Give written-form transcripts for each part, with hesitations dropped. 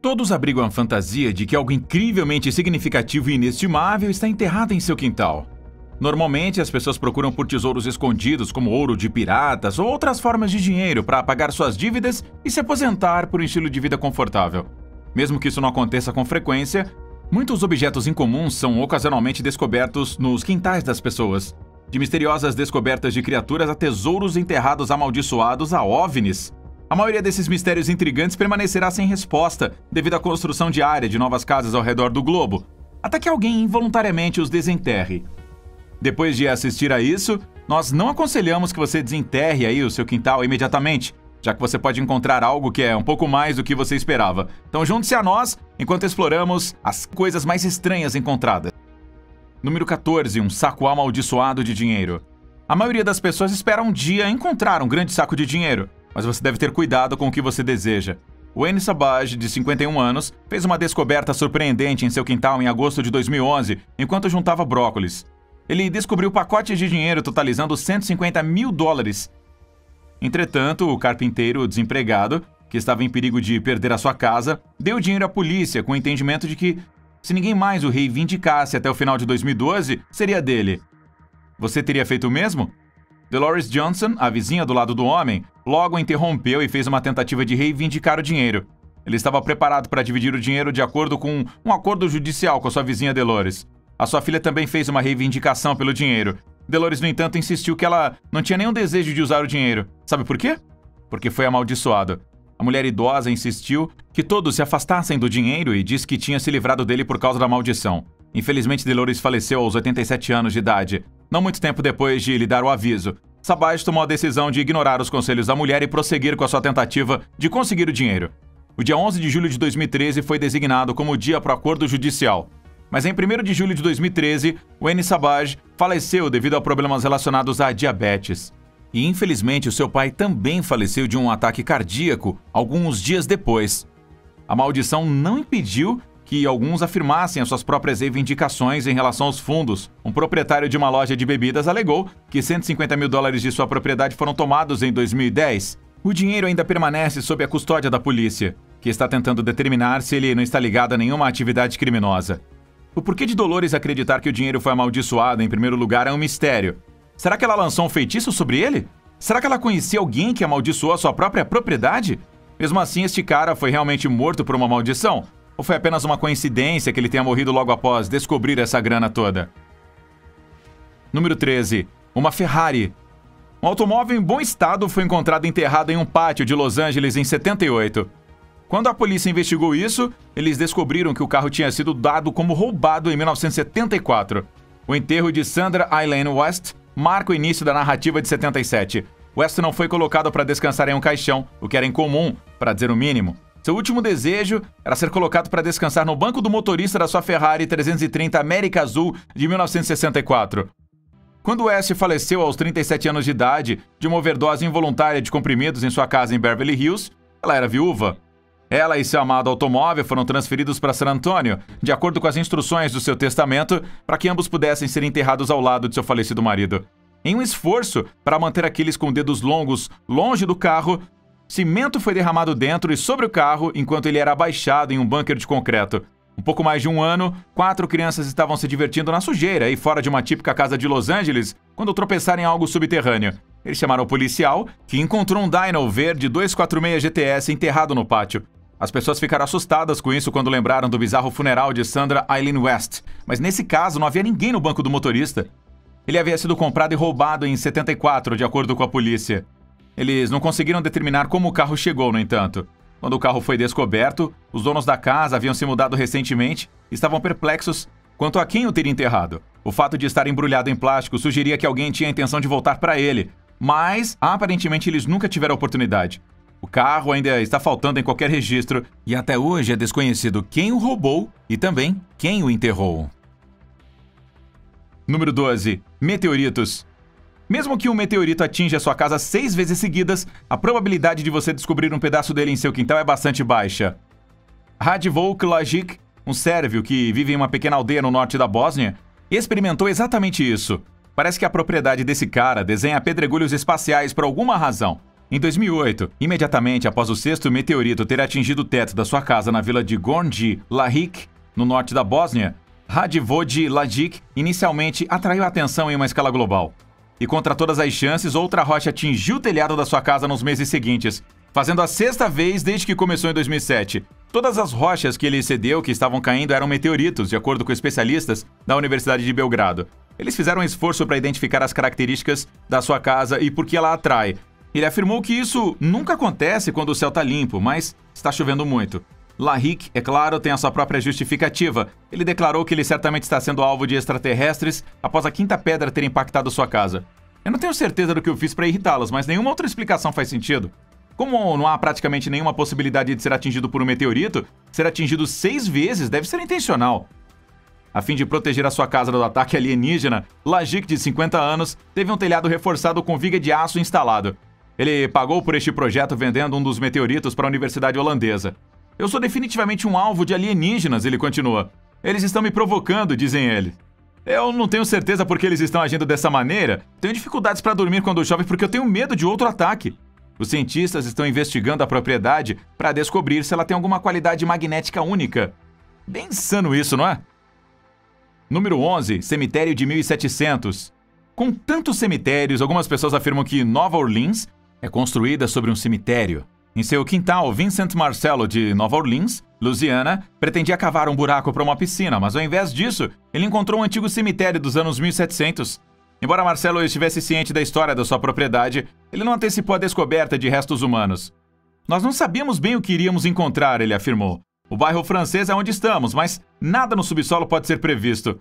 Todos abrigam a fantasia de que algo incrivelmente significativo e inestimável está enterrado em seu quintal. Normalmente, as pessoas procuram por tesouros escondidos como ouro de piratas ou outras formas de dinheiro para pagar suas dívidas e se aposentar por um estilo de vida confortável. Mesmo que isso não aconteça com frequência, muitos objetos incomuns são ocasionalmente descobertos nos quintais das pessoas. De misteriosas descobertas de criaturas a tesouros enterrados amaldiçoados a OVNIs. A maioria desses mistérios intrigantes permanecerá sem resposta devido à construção diária de novas casas ao redor do globo, até que alguém involuntariamente os desenterre. Depois de assistir a isso, nós não aconselhamos que você desenterre aí o seu quintal imediatamente, já que você pode encontrar algo que é um pouco mais do que você esperava. Então junte-se a nós enquanto exploramos as coisas mais estranhas encontradas. Número 14. Um saco amaldiçoado de dinheiro. A maioria das pessoas espera um dia encontrar um grande saco de dinheiro, mas você deve ter cuidado com o que você deseja. Wayne Savage, de 51 anos, fez uma descoberta surpreendente em seu quintal em agosto de 2011, enquanto juntava brócolis. Ele descobriu pacotes de dinheiro totalizando $150 mil. Entretanto, o carpinteiro desempregado, que estava em perigo de perder a sua casa, deu o dinheiro à polícia com o entendimento de que, se ninguém mais o reivindicasse até o final de 2012, seria dele. Você teria feito o mesmo? Dolores Johnson, a vizinha do lado do homem, logo interrompeu e fez uma tentativa de reivindicar o dinheiro. Ele estava preparado para dividir o dinheiro de acordo com um acordo judicial com sua vizinha Dolores. A sua filha também fez uma reivindicação pelo dinheiro. Dolores, no entanto, insistiu que ela não tinha nenhum desejo de usar o dinheiro. Sabe por quê? Porque foi amaldiçoado. A mulher idosa insistiu que todos se afastassem do dinheiro e disse que tinha se livrado dele por causa da maldição. Infelizmente, Dolores faleceu aos 87 anos de idade, não muito tempo depois de lhe dar o aviso. Savage tomou a decisão de ignorar os conselhos da mulher e prosseguir com a sua tentativa de conseguir o dinheiro. O dia 11 de julho de 2013 foi designado como o dia para o acordo judicial. Mas em 1º de julho de 2013, Wayne Savage faleceu devido a problemas relacionados à diabetes. E infelizmente o seu pai também faleceu de um ataque cardíaco alguns dias depois. A maldição não impediu que alguns afirmassem as suas próprias reivindicações em relação aos fundos. Um proprietário de uma loja de bebidas alegou que $150 mil de sua propriedade foram tomados em 2010. O dinheiro ainda permanece sob a custódia da polícia, que está tentando determinar se ele não está ligado a nenhuma atividade criminosa. O porquê de Dolores acreditar que o dinheiro foi amaldiçoado em primeiro lugar é um mistério. Será que ela lançou um feitiço sobre ele? Será que ela conhecia alguém que amaldiçoou a sua própria propriedade? Mesmo assim, este cara foi realmente morto por uma maldição? Ou foi apenas uma coincidência que ele tenha morrido logo após descobrir essa grana toda? Número 13. Uma Ferrari. Um automóvel em bom estado foi encontrado enterrado em um pátio de Los Angeles em 78. Quando a polícia investigou isso, eles descobriram que o carro tinha sido dado como roubado em 1974. O enterro de Sandra Eileen West marca o início da narrativa de 77. West não foi colocado para descansar em um caixão, o que era incomum, para dizer o mínimo. Seu último desejo era ser colocado para descansar no banco do motorista da sua Ferrari 330 América Azul de 1964. Quando West faleceu aos 37 anos de idade de uma overdose involuntária de comprimidos em sua casa em Beverly Hills, ela era viúva. Ela e seu amado automóvel foram transferidos para San Antonio, de acordo com as instruções do seu testamento, para que ambos pudessem ser enterrados ao lado de seu falecido marido. Em um esforço para manter aqueles com dedos longos longe do carro, cimento foi derramado dentro e sobre o carro enquanto ele era abaixado em um bunker de concreto. Um pouco mais de um ano, 4 crianças estavam se divertindo na sujeira e fora de uma típica casa de Los Angeles quando tropeçaram em algo subterrâneo. Eles chamaram o policial, que encontrou um Dyno verde 246 GTS enterrado no pátio. As pessoas ficaram assustadas com isso quando lembraram do bizarro funeral de Sandra Eileen West, mas nesse caso não havia ninguém no banco do motorista. Ele havia sido comprado e roubado em 74, de acordo com a polícia. Eles não conseguiram determinar como o carro chegou, no entanto. Quando o carro foi descoberto, os donos da casa haviam se mudado recentemente e estavam perplexos quanto a quem o teria enterrado. O fato de estar embrulhado em plástico sugeria que alguém tinha a intenção de voltar para ele, mas aparentemente eles nunca tiveram a oportunidade. O carro ainda está faltando em qualquer registro e até hoje é desconhecido quem o roubou e também quem o enterrou. Número 12. Meteoritos. Mesmo que um meteorito atinja sua casa 6 vezes seguidas, a probabilidade de você descobrir um pedaço dele em seu quintal é bastante baixa. Radivoj Lajic, um sérvio que vive em uma pequena aldeia no norte da Bósnia, experimentou exatamente isso. Parece que a propriedade desse cara desenha pedregulhos espaciais por alguma razão. Em 2008, imediatamente após o sexto meteorito ter atingido o teto da sua casa na vila de Gornji Lahik, no norte da Bósnia, Radivoj Lajic inicialmente atraiu a atenção em uma escala global. E contra todas as chances, outra rocha atingiu o telhado da sua casa nos meses seguintes, fazendo a sexta vez desde que começou em 2007. Todas as rochas que ele cedeu que estavam caindo eram meteoritos, de acordo com especialistas da Universidade de Belgrado. Eles fizeram um esforço para identificar as características da sua casa e por que ela atrai. Ele afirmou que isso nunca acontece quando o céu está limpo, mas está chovendo muito. Lahik, é claro, tem a sua própria justificativa. Ele declarou que ele certamente está sendo alvo de extraterrestres após a quinta pedra ter impactado sua casa. Eu não tenho certeza do que eu fiz para irritá-los, mas nenhuma outra explicação faz sentido. Como não há praticamente nenhuma possibilidade de ser atingido por um meteorito, ser atingido 6 vezes deve ser intencional. A fim de proteger a sua casa do ataque alienígena, Lajic, de 50 anos, teve um telhado reforçado com viga de aço instalado. Ele pagou por este projeto vendendo um dos meteoritos para a Universidade Holandesa. Eu sou definitivamente um alvo de alienígenas, ele continua. Eles estão me provocando, dizem eles. Eu não tenho certeza por que eles estão agindo dessa maneira. Tenho dificuldades para dormir quando chove porque eu tenho medo de outro ataque. Os cientistas estão investigando a propriedade para descobrir se ela tem alguma qualidade magnética única. Bem insano isso, não é? Número 11, cemitério de 1700. Com tantos cemitérios, algumas pessoas afirmam que Nova Orleans é construída sobre um cemitério. Em seu quintal, Vincent Marcello, de Nova Orleans, Louisiana, pretendia cavar um buraco para uma piscina, mas ao invés disso, ele encontrou um antigo cemitério dos anos 1700. Embora Marcello estivesse ciente da história da sua propriedade, ele não antecipou a descoberta de restos humanos. Nós não sabíamos bem o que iríamos encontrar, ele afirmou. O bairro francês é onde estamos, mas nada no subsolo pode ser previsto.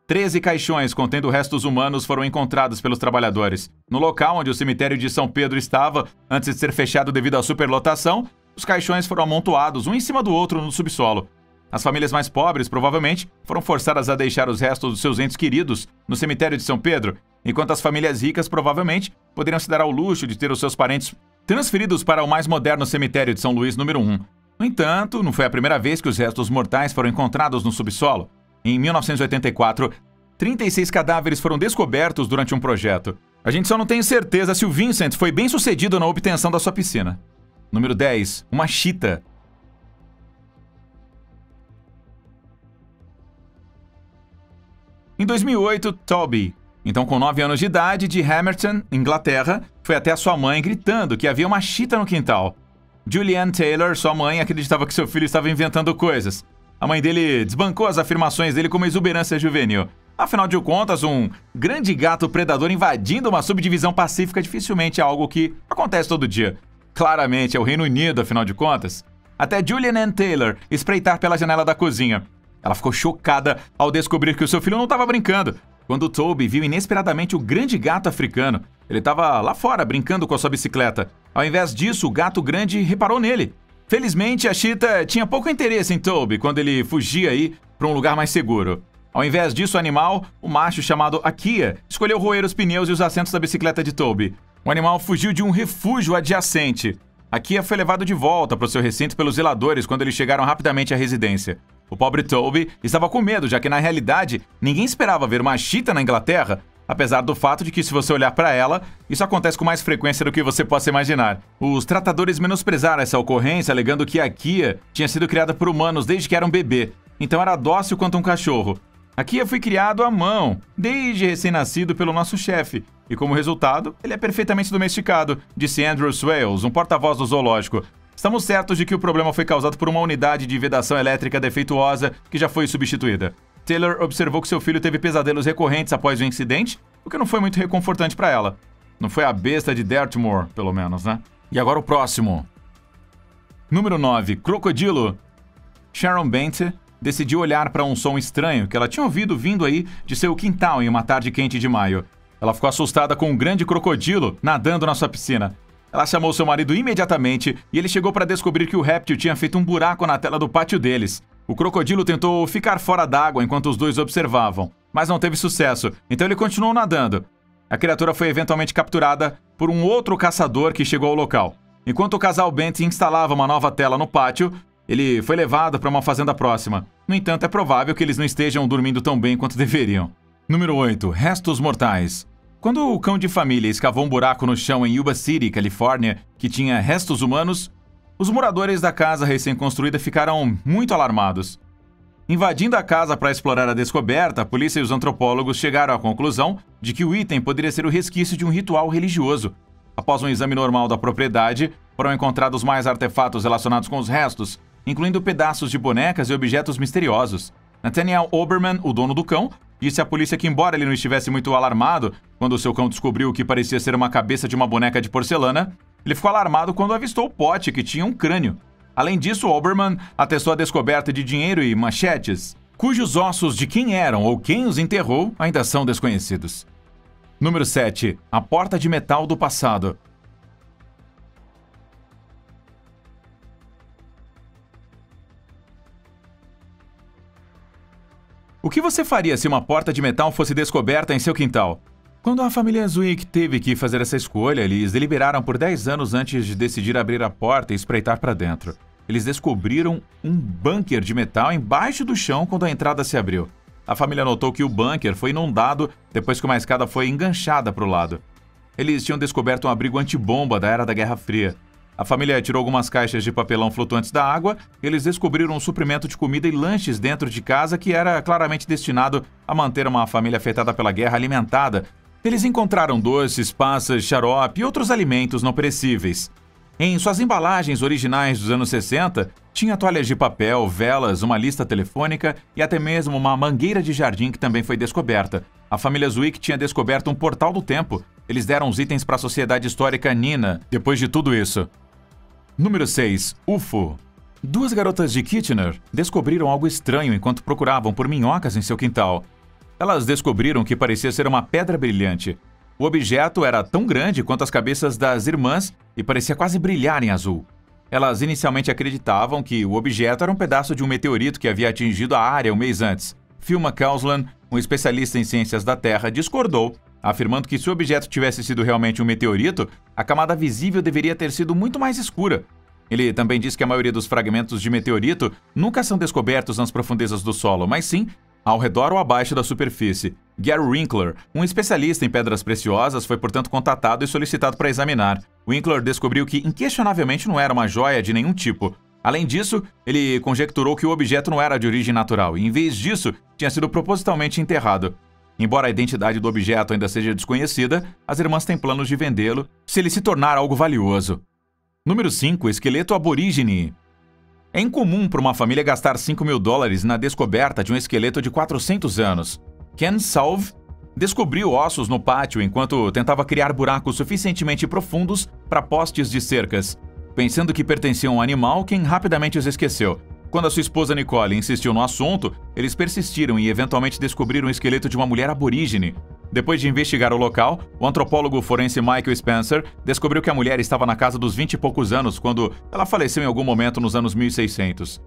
13 caixões contendo restos humanos foram encontrados pelos trabalhadores. No local onde o cemitério de São Pedro estava, antes de ser fechado devido à superlotação, os caixões foram amontoados um em cima do outro no subsolo. As famílias mais pobres, provavelmente, foram forçadas a deixar os restos dos seus entes queridos no cemitério de São Pedro, enquanto as famílias ricas, provavelmente, poderiam se dar ao luxo de ter os seus parentes transferidos para o mais moderno cemitério de São Luís número 1. No entanto, não foi a primeira vez que os restos mortais foram encontrados no subsolo. Em 1984, 36 cadáveres foram descobertos durante um projeto. A gente só não tem certeza se o Vincent foi bem sucedido na obtenção da sua piscina. Número 10. Uma chita. Em 2008, Toby, então com 9 anos de idade, de Hamerton, Inglaterra, foi até a sua mãe gritando que havia uma chita no quintal. Julianne Taylor, sua mãe, acreditava que seu filho estava inventando coisas. A mãe dele desbancou as afirmações dele como exuberância juvenil. Afinal de contas, um grande gato predador invadindo uma subdivisão pacífica dificilmente é algo que acontece todo dia. Claramente é o Reino Unido, afinal de contas. Até Julianne Taylor espreitar pela janela da cozinha. Ela ficou chocada ao descobrir que o seu filho não estava brincando, quando Toby viu inesperadamente o grande gato africano. Ele estava lá fora brincando com a sua bicicleta. Ao invés disso, o gato grande reparou nele. Felizmente, a chita tinha pouco interesse em Toby quando ele fugia aí para um lugar mais seguro. Ao invés disso, o animal, o macho chamado Akia, escolheu roer os pneus e os assentos da bicicleta de Toby. O animal fugiu de um refúgio adjacente. Akia foi levado de volta para o seu recinto pelos zeladores quando eles chegaram rapidamente à residência. O pobre Toby estava com medo, já que na realidade ninguém esperava ver uma chita na Inglaterra, apesar do fato de que, se você olhar para ela, isso acontece com mais frequência do que você possa imaginar. Os tratadores menosprezaram essa ocorrência, alegando que a Kia tinha sido criada por humanos desde que era um bebê, então era dócil quanto um cachorro. A Kia foi criado à mão, desde recém-nascido pelo nosso chefe, e como resultado, ele é perfeitamente domesticado, disse Andrew Swales, um porta-voz do zoológico. Estamos certos de que o problema foi causado por uma unidade de vedação elétrica defeituosa que já foi substituída. Taylor observou que seu filho teve pesadelos recorrentes após o incidente, o que não foi muito reconfortante para ela. Não foi a besta de Dartmoor, pelo menos, né? E agora o próximo. Número 9. Crocodilo. Sharon Bente decidiu olhar para um som estranho que ela tinha ouvido vindo aí de seu quintal em uma tarde quente de maio. Ela ficou assustada com um grande crocodilo nadando na sua piscina. Ela chamou seu marido imediatamente e ele chegou para descobrir que o réptil tinha feito um buraco na tela do pátio deles. O crocodilo tentou ficar fora d'água enquanto os dois observavam, mas não teve sucesso, então ele continuou nadando. A criatura foi eventualmente capturada por um outro caçador que chegou ao local. Enquanto o casal Bente instalava uma nova tela no pátio, ele foi levado para uma fazenda próxima. No entanto, é provável que eles não estejam dormindo tão bem quanto deveriam. Número 8. Restos mortais. Quando o cão de família escavou um buraco no chão em Yuba City, Califórnia, que tinha restos humanos, os moradores da casa recém-construída ficaram muito alarmados. Invadindo a casa para explorar a descoberta, a polícia e os antropólogos chegaram à conclusão de que o item poderia ser o resquício de um ritual religioso. Após um exame normal da propriedade, foram encontrados mais artefatos relacionados com os restos, incluindo pedaços de bonecas e objetos misteriosos. Nathaniel Oberman, o dono do cão, disse à polícia que, embora ele não estivesse muito alarmado quando o seu cão descobriu o que parecia ser uma cabeça de uma boneca de porcelana, ele ficou alarmado quando avistou o pote, que tinha um crânio. Além disso, Oberman atestou a descoberta de dinheiro e machetes, cujos ossos de quem eram ou quem os enterrou ainda são desconhecidos. Número 7. A porta de metal do passado. O que você faria se uma porta de metal fosse descoberta em seu quintal? Quando a família Zwick teve que fazer essa escolha, eles deliberaram por 10 anos antes de decidir abrir a porta e espreitar para dentro. Eles descobriram um bunker de metal embaixo do chão quando a entrada se abriu. A família notou que o bunker foi inundado depois que uma escada foi enganchada para o lado. Eles tinham descoberto um abrigo antibomba da era da Guerra Fria. A família tirou algumas caixas de papelão flutuantes da água e eles descobriram um suprimento de comida e lanches dentro de casa que era claramente destinado a manter uma família afetada pela guerra alimentada. Eles encontraram doces, passas, xarope e outros alimentos não perecíveis. Em suas embalagens originais dos anos 60, tinha toalhas de papel, velas, uma lista telefônica e até mesmo uma mangueira de jardim que também foi descoberta. A família Zwick tinha descoberto um portal do tempo. Eles deram os itens para a Sociedade Histórica Nina depois de tudo isso. Número 6. UFO. Duas garotas de Kitchener descobriram algo estranho enquanto procuravam por minhocas em seu quintal. Elas descobriram que parecia ser uma pedra brilhante. O objeto era tão grande quanto as cabeças das irmãs e parecia quase brilhar em azul. Elas inicialmente acreditavam que o objeto era um pedaço de um meteorito que havia atingido a área um mês antes. Phil McCausland, um especialista em ciências da Terra, discordou, afirmando que se o objeto tivesse sido realmente um meteorito, a camada visível deveria ter sido muito mais escura. Ele também disse que a maioria dos fragmentos de meteorito nunca são descobertos nas profundezas do solo, mas sim ao redor ou abaixo da superfície. Gary Winkler, um especialista em pedras preciosas, foi portanto contatado e solicitado para examinar. Winkler descobriu que inquestionavelmente não era uma joia de nenhum tipo. Além disso, ele conjecturou que o objeto não era de origem natural e, em vez disso, tinha sido propositalmente enterrado. Embora a identidade do objeto ainda seja desconhecida, as irmãs têm planos de vendê-lo se ele se tornar algo valioso. Número 5. Esqueleto aborígene. É incomum para uma família gastar $5.000 na descoberta de um esqueleto de 400 anos. Ken Salve descobriu ossos no pátio enquanto tentava criar buracos suficientemente profundos para postes de cercas. Pensando que pertenciam a um animal, Ken rapidamente os esqueceu. Quando a sua esposa Nicole insistiu no assunto, eles persistiram e eventualmente descobriram o esqueleto de uma mulher aborígene. Depois de investigar o local, o antropólogo forense Michael Spencer descobriu que a mulher estava na casa dos 20 e poucos anos quando ela faleceu em algum momento nos anos 1600.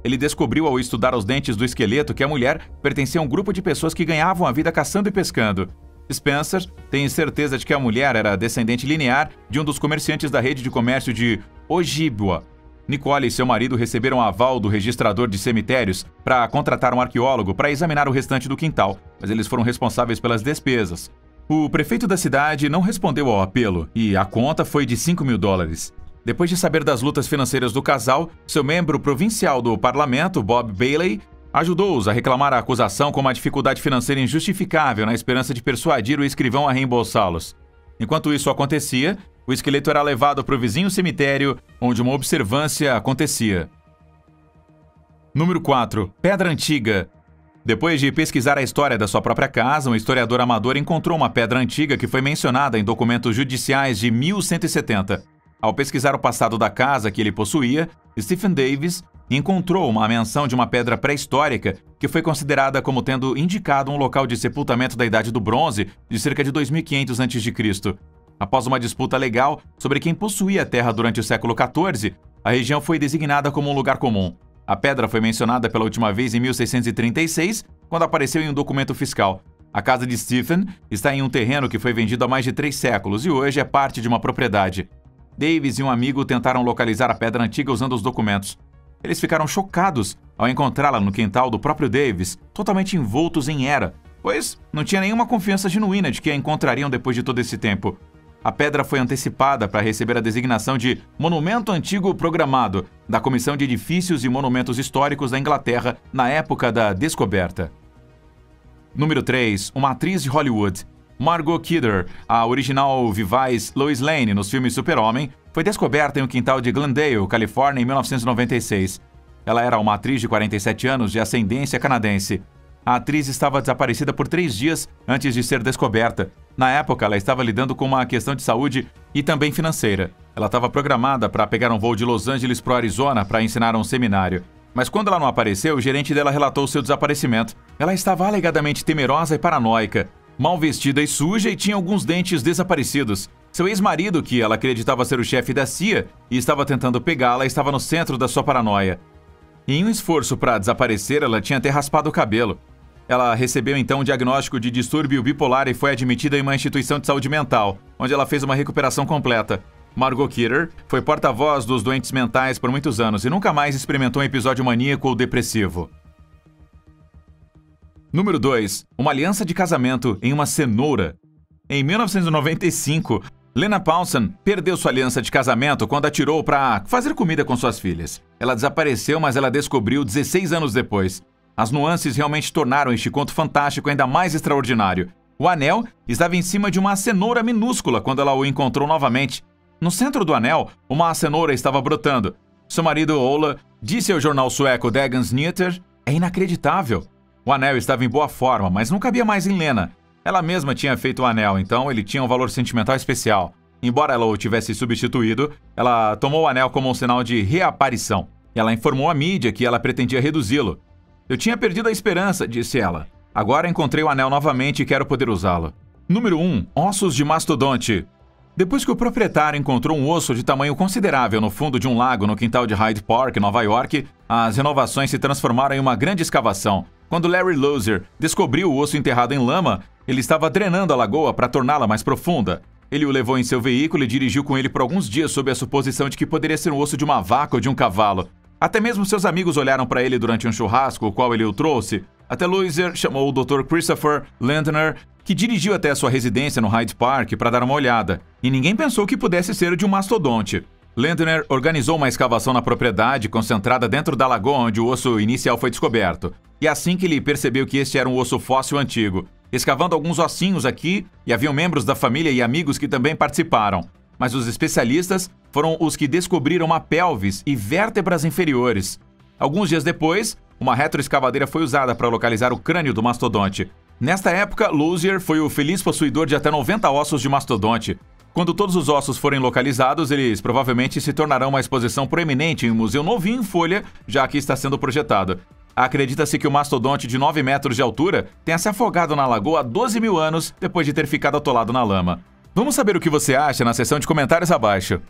Ele descobriu ao estudar os dentes do esqueleto que a mulher pertencia a um grupo de pessoas que ganhavam a vida caçando e pescando. Spencer tem certeza de que a mulher era descendente linear de um dos comerciantes da rede de comércio de Ojibwa. Nicole e seu marido receberam aval do registrador de cemitérios para contratar um arqueólogo para examinar o restante do quintal, mas eles foram responsáveis pelas despesas. O prefeito da cidade não respondeu ao apelo e a conta foi de $5.000. Depois de saber das lutas financeiras do casal, seu membro provincial do parlamento, Bob Bailey, ajudou-os a reclamar a acusação com uma dificuldade financeira injustificável na esperança de persuadir o escrivão a reembolsá-los. Enquanto isso acontecia, o esqueleto era levado para o vizinho cemitério, onde uma observância acontecia. Número 4. Pedra Antiga. Depois de pesquisar a história da sua própria casa, um historiador amador encontrou uma pedra antiga que foi mencionada em documentos judiciais de 1170. Ao pesquisar o passado da casa que ele possuía, Stephen Davis encontrou uma menção de uma pedra pré-histórica que foi considerada como tendo indicado um local de sepultamento da Idade do Bronze de cerca de 2500 a.C. Após uma disputa legal sobre quem possuía a terra durante o século XIV, a região foi designada como um lugar comum. A pedra foi mencionada pela última vez em 1636, quando apareceu em um documento fiscal. A casa de Stephen está em um terreno que foi vendido há mais de 3 séculos e hoje é parte de uma propriedade. Davis e um amigo tentaram localizar a pedra antiga usando os documentos. Eles ficaram chocados ao encontrá-la no quintal do próprio Davis, totalmente envoltos em era, pois não tinha nenhuma confiança genuína de que a encontrariam depois de todo esse tempo. A pedra foi antecipada para receber a designação de Monumento Antigo Programado da Comissão de Edifícios e Monumentos Históricos da Inglaterra na época da descoberta. Número 3. Uma atriz de Hollywood. Margot Kidder, a original vivaz Lois Lane nos filmes Super-Homem, foi descoberta em um quintal de Glendale, Califórnia, em 1996. Ela era uma atriz de 47 anos de ascendência canadense. A atriz estava desaparecida por 3 dias antes de ser descoberta. Na época, ela estava lidando com uma questão de saúde e também financeira. Ela estava programada para pegar um voo de Los Angeles para o Arizona para ensinar um seminário. Mas quando ela não apareceu, o gerente dela relatou seu desaparecimento. Ela estava alegadamente temerosa e paranoica, mal vestida e suja e tinha alguns dentes desaparecidos. Seu ex-marido, que ela acreditava ser o chefe da CIA e estava tentando pegá-la, estava no centro da sua paranoia. Em um esforço para desaparecer, ela tinha até raspado o cabelo. Ela recebeu então um diagnóstico de distúrbio bipolar e foi admitida em uma instituição de saúde mental, onde ela fez uma recuperação completa. Margot Kidder foi porta-voz dos doentes mentais por muitos anos e nunca mais experimentou um episódio maníaco ou depressivo. Número 2. Uma aliança de casamento em uma cenoura. Em 1995, Lena Paulson perdeu sua aliança de casamento quando atirou para fazer comida com suas filhas. Ela desapareceu, mas ela descobriu 16 anos depois. As nuances realmente tornaram este conto fantástico ainda mais extraordinário. O anel estava em cima de uma cenoura minúscula quando ela o encontrou novamente. No centro do anel, uma cenoura estava brotando. Seu marido, Ola, disse ao jornal sueco Dagens Nyheter: "É inacreditável." O anel estava em boa forma, mas não cabia mais em Lena. Ela mesma tinha feito o anel, então ele tinha um valor sentimental especial. Embora ela o tivesse substituído, ela tomou o anel como um sinal de reaparição. Ela informou à mídia que ela pretendia reduzi-lo. "Eu tinha perdido a esperança", disse ela. "Agora encontrei o anel novamente e quero poder usá-lo." Número 1. Ossos de mastodonte. Depois que o proprietário encontrou um osso de tamanho considerável no fundo de um lago no quintal de Hyde Park, Nova York, as renovações se transformaram em uma grande escavação. Quando Larry Lozier descobriu o osso enterrado em lama, ele estava drenando a lagoa para torná-la mais profunda. Ele o levou em seu veículo e dirigiu com ele por alguns dias sob a suposição de que poderia ser o osso de uma vaca ou de um cavalo. Até mesmo seus amigos olharam para ele durante um churrasco, o qual ele o trouxe. Até Lozier chamou o Dr. Christopher Lindner, que dirigiu até sua residência no Hyde Park para dar uma olhada, e ninguém pensou que pudesse ser o de um mastodonte. Lindner organizou uma escavação na propriedade, concentrada dentro da lagoa onde o osso inicial foi descoberto. E assim que ele percebeu que este era um osso fóssil antigo, escavando alguns ossinhos aqui, e haviam membros da família e amigos que também participaram. Mas os especialistas foram os que descobriram uma pelvis e vértebras inferiores. Alguns dias depois, uma retroescavadeira foi usada para localizar o crânio do mastodonte. Nesta época, Lozier foi o feliz possuidor de até 90 ossos de mastodonte. Quando todos os ossos forem localizados, eles provavelmente se tornarão uma exposição proeminente em um museu novinho em folha, já que está sendo projetado. Acredita-se que o mastodonte de 9 metros de altura tenha se afogado na lagoa há 12 mil anos depois de ter ficado atolado na lama. Vamos saber o que você acha na seção de comentários abaixo.